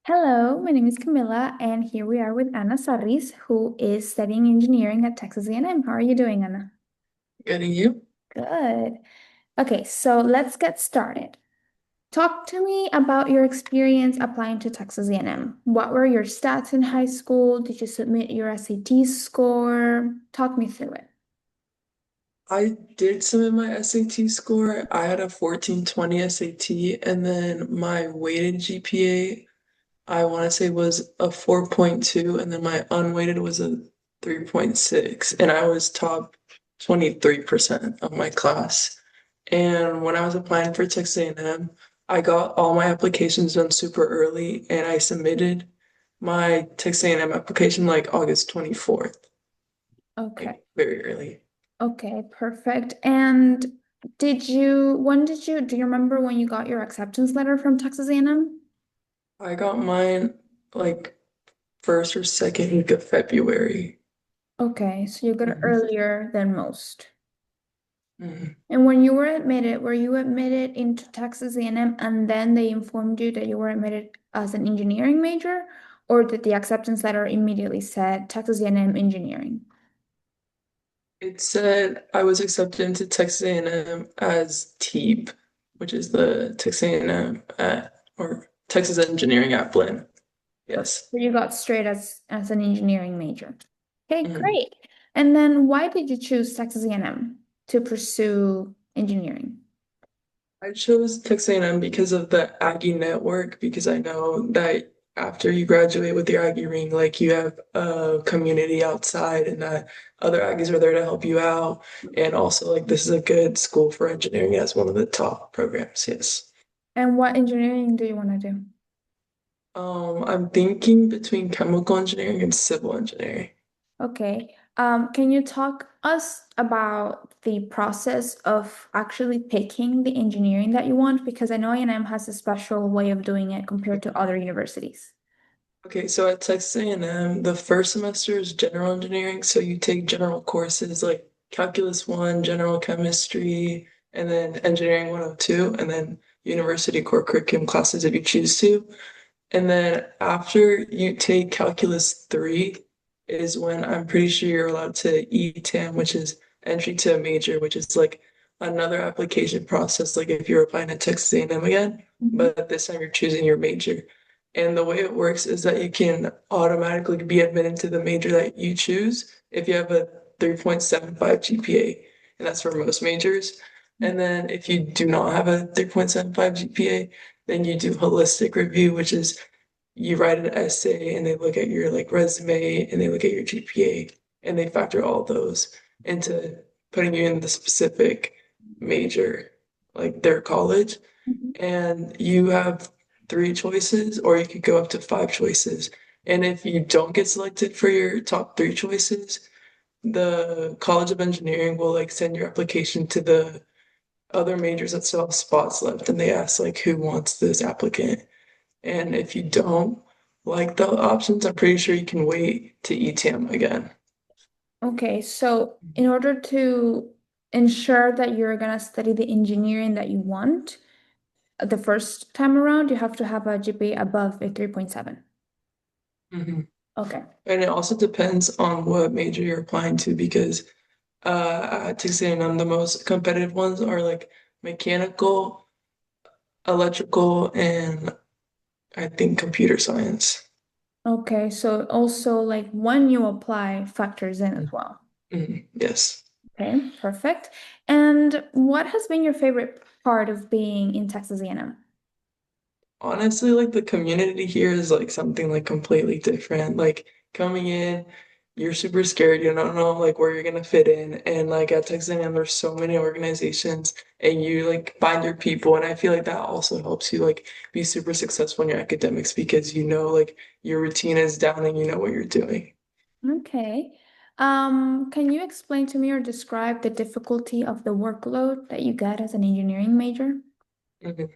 Hello, my name is Camilla, and here we are with Anna Sarris, who is studying engineering at Texas A&M. How are you doing, Anna? Getting you? Good. Okay, so let's get started. Talk to me about your experience applying to Texas A&M. What were your stats in high school? Did you submit your SAT score? Talk me through it. I did submit my SAT score. I had a 1420 SAT, and then my weighted GPA, I want to say was a 4.2, and then my unweighted was a 3.6, and I was top 23% of my class. And when I was applying for Texas A&M, I got all my applications done super early, and I submitted my Texas A&M application like August 24th, Okay. like very early. Okay, perfect. And do you remember when you got your acceptance letter from Texas A&M? I got mine like first or second week of February. Okay, so you got it Mhm. earlier than most. Mhm. And when you were you admitted into Texas A&M and then they informed you that you were admitted as an engineering major, or did the acceptance letter immediately said Texas A&M engineering? It said I was accepted into Texas A&M as TEEP, which is the Texas A&M at or Texas Engineering at Blinn. Okay, Yes. so you got straight as an engineering major. Okay, Mhm. great. And then why did you choose Texas A&M to pursue engineering? I chose Texas A&M because of the Aggie network, because I know that after you graduate with your Aggie ring, like you have a community outside and that other Aggies are there to help you out. And also like this is a good school for engineering as one of the top programs. Yes. And what engineering do you want to do? I'm thinking between chemical engineering and civil engineering. Okay. Can you talk us about the process of actually picking the engineering that you want? Because I know A&M has a special way of doing it compared to other universities. Okay, so at Texas A&M, the first semester is general engineering. So you take general courses like Calculus 1, General Chemistry, and then Engineering 102, and then University Core Curriculum classes if you choose to. And then after you take Calculus 3 is when I'm pretty sure you're allowed to ETAM, which is entry to a major, which is like another application process, like if you're applying to Texas A&M again, Mhm. but this time you're choosing your major. And the way it works is that you can automatically be admitted to the major that you choose if you have a 3.75 GPA, and that's for most majors. And then if you do not have a 3.75 GPA, then you do holistic review, which is you write an essay and they look at your like resume and they look at your GPA and they factor all those into putting you in the specific major, like their college. Mhm. And you have three choices, or you could go up to five choices. And if you don't get selected for your top three choices, the College of Engineering will like send your application to the other majors that still have spots left, and they ask like who wants this applicant. And if you don't like the options, I'm pretty sure you can wait to ETAM again. Okay, so in order to ensure that you're gonna study the engineering that you want the first time around, you have to have a GPA above a 3.7. Mhm. Okay. And it also depends on what major you're applying to because at Texas A&M, the most competitive ones are like mechanical, electrical, and I think computer science. Okay, so also like when you apply factors in as well. Mhm. Yes. Okay, perfect. And what has been your favorite part of being in Texas A&M? Honestly, like the community here is like something like completely different. Like coming in, you're super scared. You don't know like where you're gonna fit in. And like at Texas A&M, there's so many organizations, and you like find your people. And I feel like that also helps you like be super successful in your academics because you know like your routine is down and you know what you're doing. Okay. Can you explain to me or describe the difficulty of the workload that you get as an engineering major? Mhm.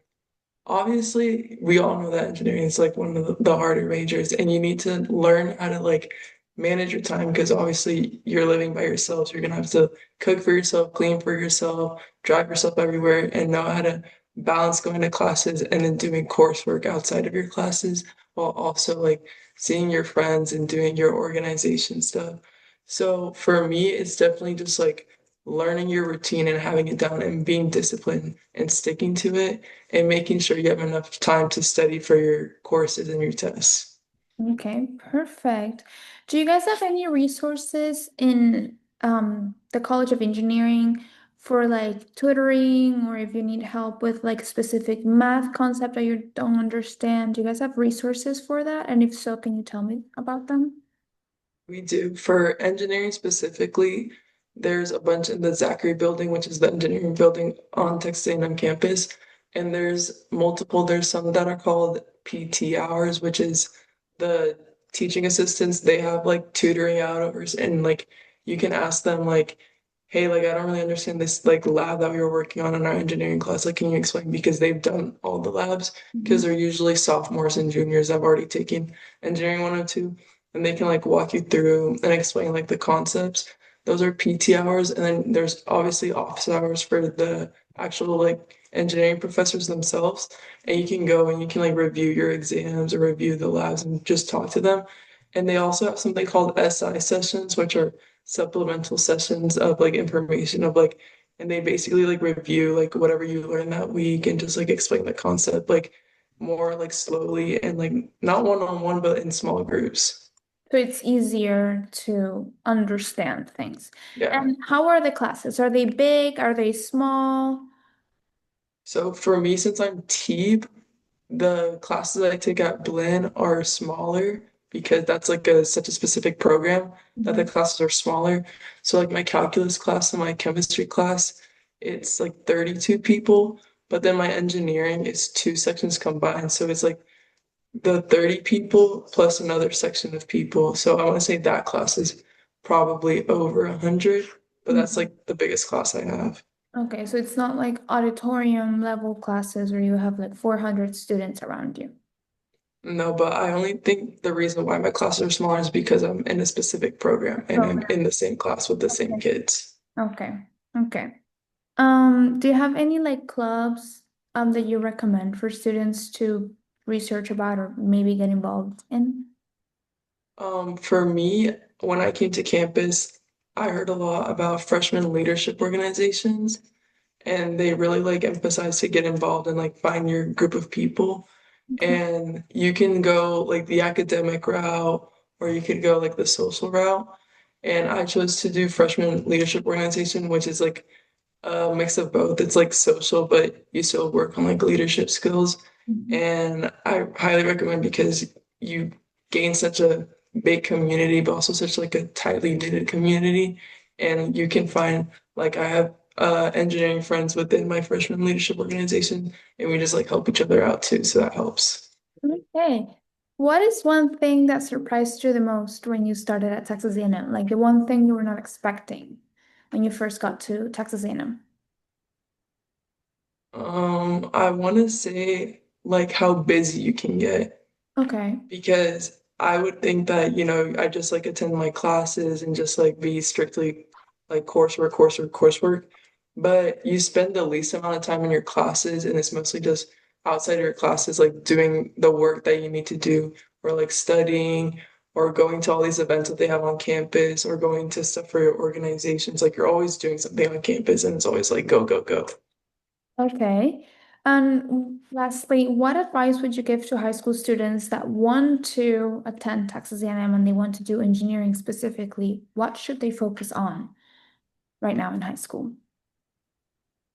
Obviously, we all know that engineering is like one of the harder majors, and you need to learn how to like manage your time because obviously you're living by yourself. So you're gonna have to cook for yourself, clean for yourself, drive yourself everywhere, and know how to balance going to classes and then doing coursework outside of your classes while also like seeing your friends and doing your organization stuff. So for me, it's definitely just like learning your routine and having it down and being disciplined and sticking to it and making sure you have enough time to study for your courses and your tests. Okay, perfect. Do you guys have any resources in the College of Engineering for like tutoring or if you need help with like specific math concept that you don't understand? Do you guys have resources for that? And if so, can you tell me about them? We do. For engineering specifically, there's a bunch in the Zachary building, which is the engineering building on Texas A&M campus. And there's multiple, there's some that are called PT hours, which is the teaching assistants. They have like tutoring hours and like you can ask them like, hey, like I don't really understand this like lab that we were working on in our engineering class. Like, can you explain? Because they've done all the labs because Mhm. they're usually sophomores and juniors that have already taken engineering 102 and they can like walk you through and explain like the concepts. Those are PT hours, and then there's obviously office hours for the actual like engineering professors themselves. And you can go and you can like review your exams or review the labs and just talk to them. And they also have something called SI sessions, which are supplemental sessions of like information of like, and they basically like review like whatever you learned that week and just like explain the concept like more like slowly and like not one-on-one, but in small groups. So it's easier to understand things. Yeah. And how are the classes? Are they big? Are they small? So for me, since I'm TEEB, the classes I take at Blinn are smaller because that's like a such a specific program that the Mhm. classes are smaller. So like my calculus class and my chemistry class, it's like 32 people, but then my engineering is two sections combined. So it's like the 30 people plus another section of people. So I want to say that class is probably over 100, but that's Mhm. like the biggest class I have. Okay, so it's not like auditorium level classes where you have like 400 students around you. No, but I only think the reason why my classes are smaller is because I'm in a specific program and I'm Program. in the same class with the same Okay. kids. Okay. Okay. Do you have any like clubs that you recommend for students to research about or maybe get involved in? For me, when I came to campus, I heard a lot about freshman leadership organizations, and they really like emphasize to get involved and like find your group of people. Okay. And you can go like the academic route or you could go like the social route. And I chose to do freshman leadership organization, which is like a mix of both. It's like social, but you still work on like leadership skills. Mhm. And I highly recommend because you gain such a big community, but also such like a tightly knitted community. And you can find like I have engineering friends within my freshman leadership organization, and we just like help each other out too. So that helps. Okay. What is one thing that surprised you the most when you started at Texas A&M? Like the one thing you were not expecting when you first got to Texas A&M? I want to say like how busy you can get. Okay. Because I would think that, I just like attend my classes and just like be strictly like coursework, coursework, coursework. But you spend the least amount of time in your classes, and it's mostly just outside of your classes, like doing the work that you need to do, or like studying, or going to all these events that they have on campus, or going to stuff for your organizations. Like you're always doing something on campus, and it's always like go, go, go. Okay. And lastly, what advice would you give to high school students that want to attend Texas A&M and they want to do engineering specifically? What should they focus on right now in high school?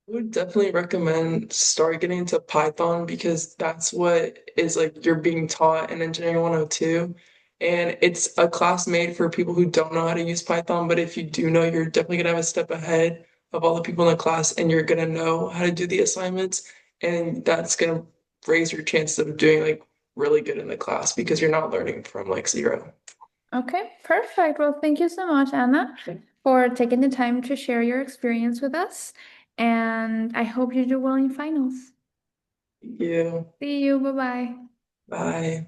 Would definitely recommend start getting into Python because that's what is like you're being taught in Engineering 102. And it's a class made for people who don't know how to use Python, but if you do know, you're definitely gonna have a step ahead of all the people in the class and you're gonna know how to do the assignments. And that's gonna raise your chances of doing like really good in the class because you're not learning from like zero. Okay, perfect. Well, thank you so much, Anna, for taking the time to share your experience with us. And I hope you do well in finals. Thank you. See you. Bye-bye. Bye.